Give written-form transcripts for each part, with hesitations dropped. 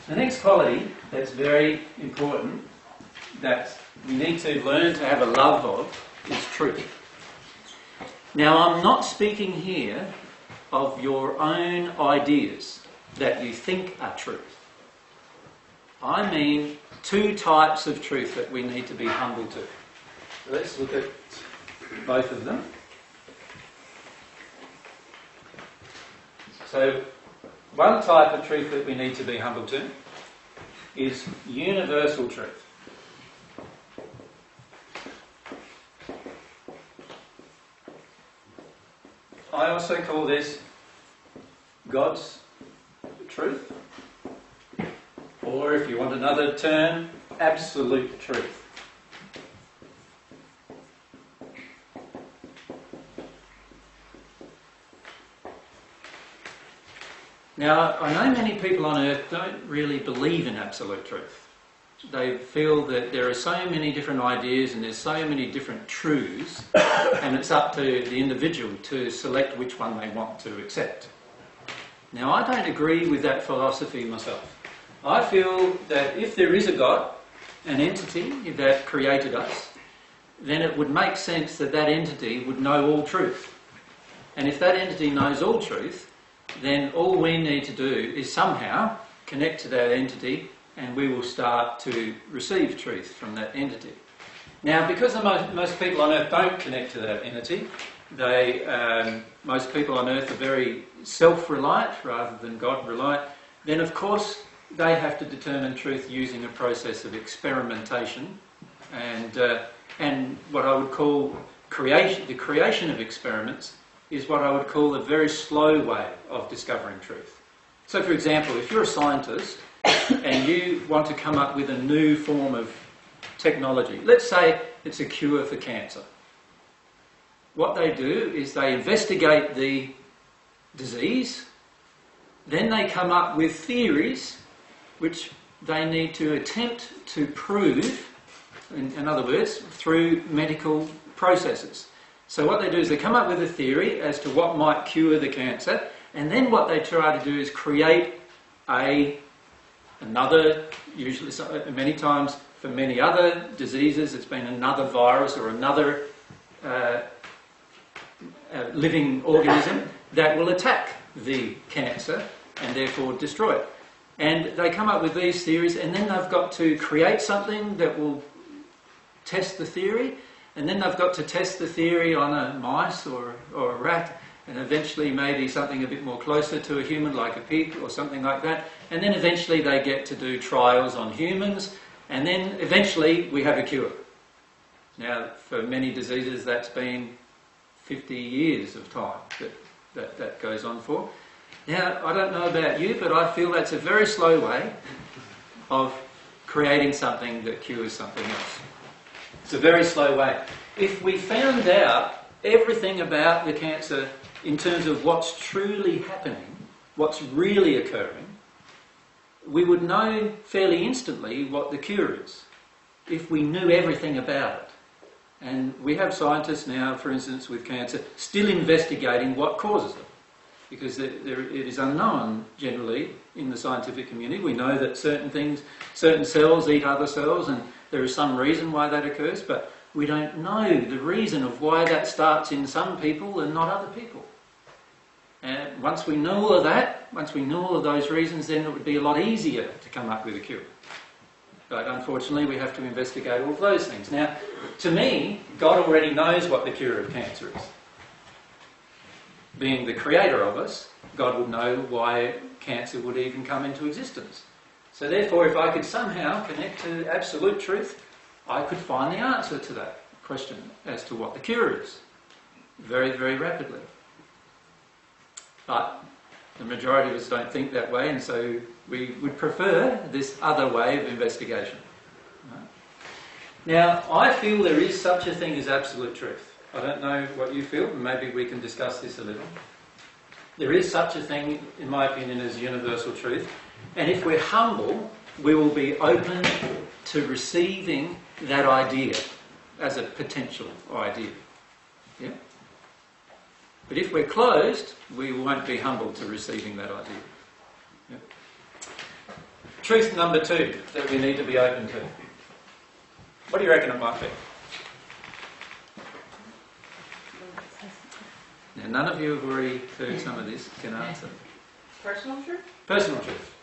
The next quality that's very important, that we need to learn to have a love of, is truth. Now, I'm not speaking here of your own ideas that you think are truth. I mean two types of truth that we need to be humble to. Let's look at both of them. So, one type of truth that we need to be humble to is universal truth. I also call this God's truth, or if you want another term, absolute truth. Now, I know many people on earth don't really believe in absolute truth. They feel that there are so many different ideas and there's so many different truths, and it's up to the individual to select which one they want to accept. Now, I don't agree with that philosophy myself. I feel that if there is a God, an entity that created us, then it would make sense that that entity would know all truth. And if that entity knows all truth, then all we need to do is somehow connect to that entity, and we will start to receive truth from that entity. Now, because most people on earth don't connect to that entity, most people on earth are very self-reliant rather than God-reliant, then of course they have to determine truth using a process of experimentation and what I would call the creation of experiments is what I would call a very slow way of discovering truth. So, for example, if you're a scientist and you want to come up with a new form of technology, let's say it's a cure for cancer. What they do is they investigate the disease, then they come up with theories which they need to attempt to prove, in other words, through medical processes. So what they do is they come up with a theory as to what might cure the cancer, and then what they try to do is create another, usually many times for many other diseases, it's been another virus or another living organism that will attack the cancer and therefore destroy it. And they come up with these theories, and then they've got to create something that will test the theory, and then they've got to test the theory on a mice or a rat, and eventually maybe something a bit more closer to a human like a pig or something like that. And then eventually they get to do trials on humans, and then eventually we have a cure. Now, for many diseases that's been 50 years of time that goes on for. Now, I don't know about you, but I feel that's a very slow way of creating something that cures something else. It's a very slow way. If we found out everything about the cancer in terms of what's truly happening, what's really occurring, we would know fairly instantly what the cure is, if we knew everything about it. And we have scientists now, for instance, with cancer, still investigating what causes it, because it is unknown generally in the scientific community. We know that certain cells eat other cells, and there is some reason why that occurs, but we don't know the reason of why that starts in some people and not other people. And once we know all of that, once we know all of those reasons, then it would be a lot easier to come up with a cure. But unfortunately, we have to investigate all of those things. Now, to me, God already knows what the cure of cancer is. Being the creator of us, God would know why cancer would even come into existence. So therefore, if I could somehow connect to absolute truth, I could find the answer to that question as to what the cure is very, very rapidly. But the majority of us don't think that way, and so we would prefer this other way of investigation. Now, I feel there is such a thing as absolute truth. I don't know what you feel, and maybe we can discuss this a little. There is such a thing, in my opinion, as universal truth, and if we're humble, we will be open to receiving that idea as a potential idea. Yeah? But if we're closed, we won't be humble to receiving that idea. Yeah? truth number 2 that we need to be open to. What do you reckon it might be? Now, none of you have already heard some of this can answer. Personal truth? Personal truth.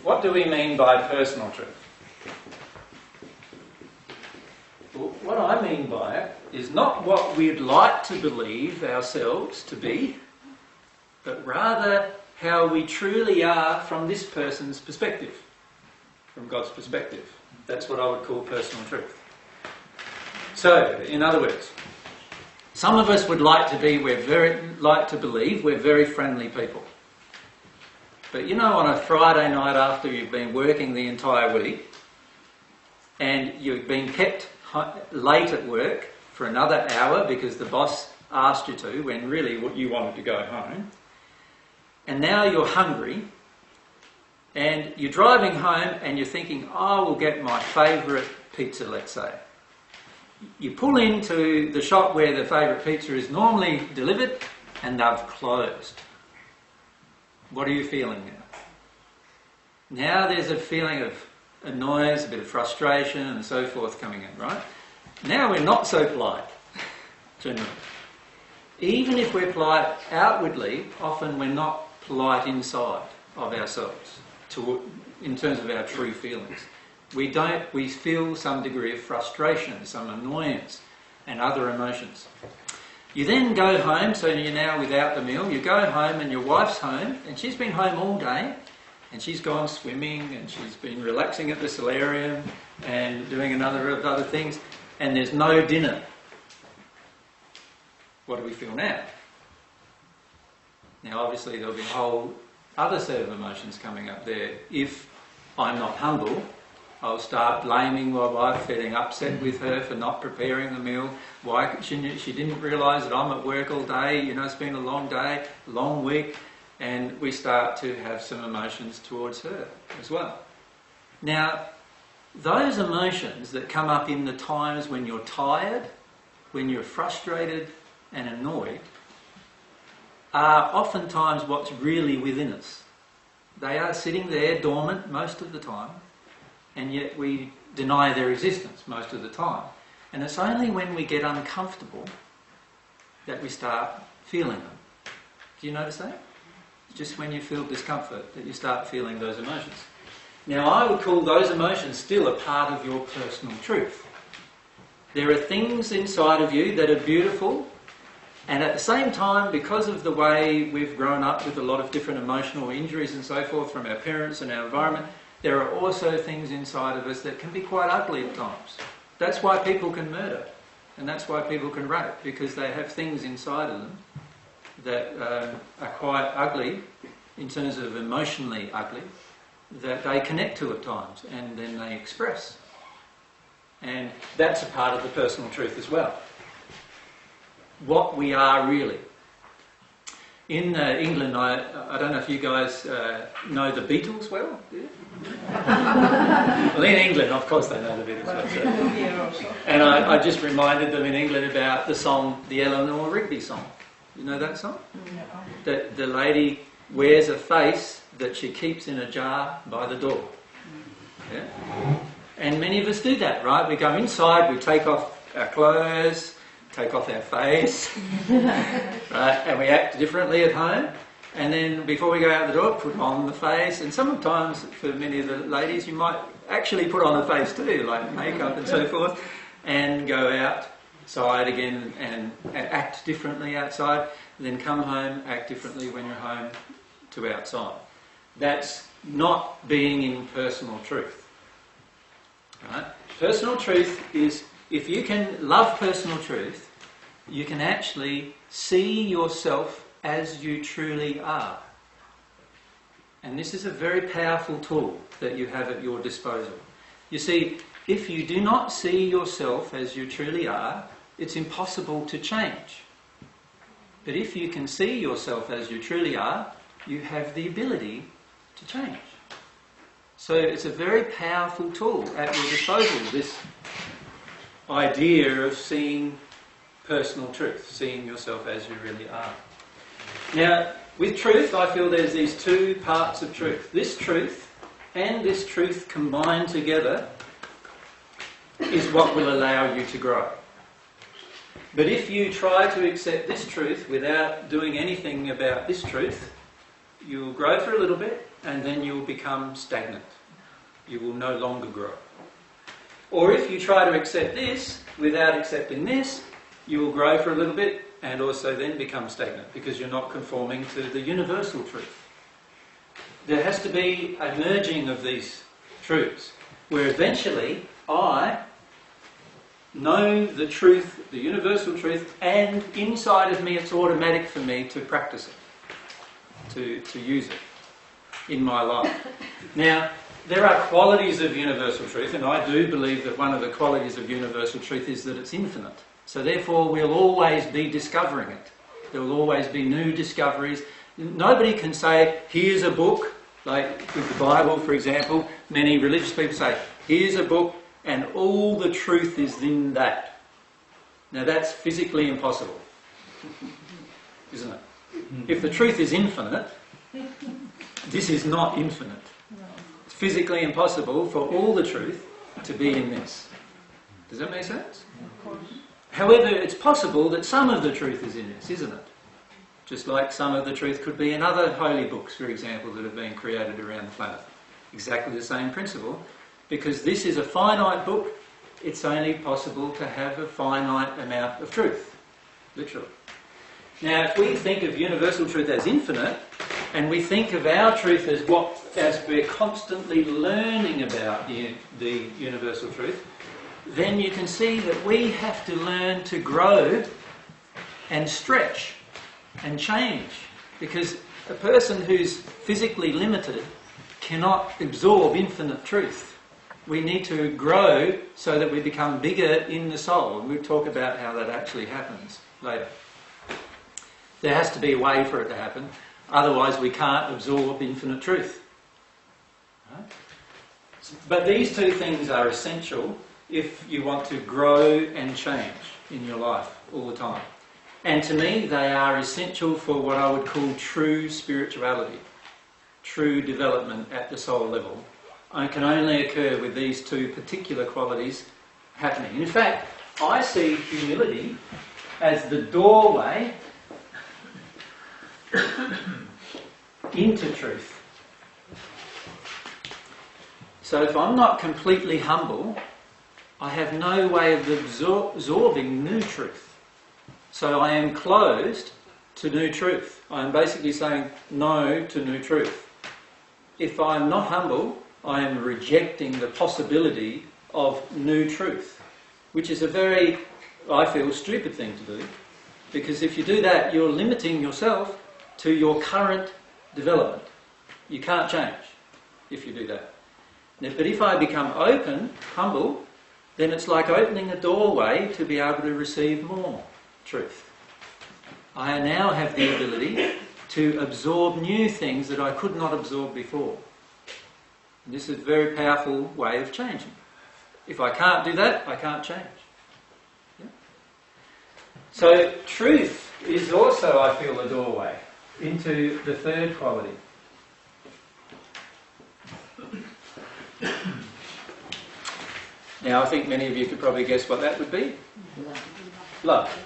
What do we mean by personal truth? Well, what I mean by it is not what we'd like to believe ourselves to be, but rather how we truly are from this person's perspective, from God's perspective. That's what I would call personal truth. So, in other words, some of us would like to believe we're very friendly people. But you know, on a Friday night after you've been working the entire week and you've been kept late at work for another hour because the boss asked you to when really you wanted to go home, and now you're hungry and you're driving home and you're thinking, I will get my favourite pizza, let's say. You pull into the shop where the favourite pizza is normally delivered and they've closed. What are you feeling now? Now there's a feeling of annoyance, a bit of frustration and so forth coming in, right? Now we're not so polite, generally. Even if we're polite outwardly, often we're not polite inside of ourselves in terms of our true feelings. We feel some degree of frustration, some annoyance and other emotions. You then go home, so you're now without the meal, you go home and your wife's home and she's been home all day and she's gone swimming and she's been relaxing at the solarium and doing another of other things and there's no dinner. What do we feel now? Now obviously there'll be a whole other set of emotions coming up there. If I'm not humble, I'll start blaming my wife, feeling upset with her for not preparing the meal. Why she didn't realise that I'm at work all day, you know, it's been a long day, long week, and we start to have some emotions towards her as well. Now, those emotions that come up in the times when you're tired, when you're frustrated and annoyed, are oftentimes what's really within us. They are sitting there dormant most of the time, and yet we deny their existence most of the time. And it's only when we get uncomfortable that we start feeling them. Do you notice that? It's just when you feel discomfort that you start feeling those emotions. Now, I would call those emotions still a part of your personal truth. There are things inside of you that are beautiful, and at the same time, because of the way we've grown up with a lot of different emotional injuries and so forth from our parents and our environment, there are also things inside of us that can be quite ugly at times. That's why people can murder, and that's why people can rape, because they have things inside of them that are quite ugly, in terms of emotionally ugly, that they connect to at times, and then they express. And that's a part of the personal truth as well. What we are really. In England, I don't know if you guys know the Beatles well. Yeah? Well, in England, of course, they know the Beatles well. So. And I just reminded them in England about the song, the Eleanor Rigby song. You know that song? No. That the lady wears a face that she keeps in a jar by the door. Yeah? And many of us do that, right? We go inside, we take off our clothes, take off our face, right? And we act differently at home. And then before we go out the door, put on the face. And sometimes for many of the ladies, you might actually put on a face too, like makeup and so forth, and go outside again and act differently outside. And then come home, act differently when you're home to outside. That's not being in personal truth. Right? Personal truth is, if you can love personal truth, you can actually see yourself as you truly are. And this is a very powerful tool that you have at your disposal. You see, if you do not see yourself as you truly are, it's impossible to change. But if you can see yourself as you truly are, you have the ability to change. So it's a very powerful tool at your disposal, this idea of seeing personal truth, seeing yourself as you really are. Now, with truth, I feel there's these two parts of truth. This truth and this truth combined together is what will allow you to grow. But if you try to accept this truth without doing anything about this truth, you'll grow for a little bit and then you'll become stagnant. You will no longer grow. Or if you try to accept this without accepting this, you will grow for a little bit and also then become stagnant because you're not conforming to the universal truth. There has to be a merging of these truths where eventually I know the truth, the universal truth, and inside of me it's automatic for me to practice it, to use it in my life. Now, there are qualities of universal truth, and I do believe that one of the qualities of universal truth is that it's infinite. So therefore we'll always be discovering it. There will always be new discoveries. Nobody can say, here's a book, like with the Bible, for example. Many religious people say, here's a book, and all the truth is in that. Now that's physically impossible, isn't it? If the truth is infinite, this is not infinite. It's physically impossible for all the truth to be in this. Does that make sense? Of course. However, it's possible that some of the truth is in this, isn't it? Just like some of the truth could be in other holy books, for example, that have been created around the planet. Exactly the same principle. Because this is a finite book, it's only possible to have a finite amount of truth, literally. Now, if we think of universal truth as infinite, and we think of our truth as we're constantly learning about the universal truth, then you can see that we have to learn to grow and stretch and change. Because a person who's physically limited cannot absorb infinite truth. We need to grow so that we become bigger in the soul. And we'll talk about how that actually happens later. There has to be a way for it to happen. Otherwise we can't absorb infinite truth. Right? But these two things are essential if you want to grow and change in your life all the time. And to me, they are essential for what I would call true spirituality, true development at the soul level. It can only occur with these two particular qualities happening. In fact, I see humility as the doorway into truth. So if I'm not completely humble, I have no way of absorbing new truth. So I am closed to new truth. I am basically saying no to new truth. If I'm not humble, I am rejecting the possibility of new truth, which is a very, I feel, stupid thing to do. Because if you do that, you're limiting yourself to your current development. You can't change if you do that. But if I become open, humble, then it's like opening a doorway to be able to receive more truth. I now have the ability to absorb new things that I could not absorb before. And this is a very powerful way of changing. If I can't do that, I can't change. Yeah? So truth is also, I feel, a doorway into the third quality. Now, I think many of you could probably guess what that would be. Love. Love.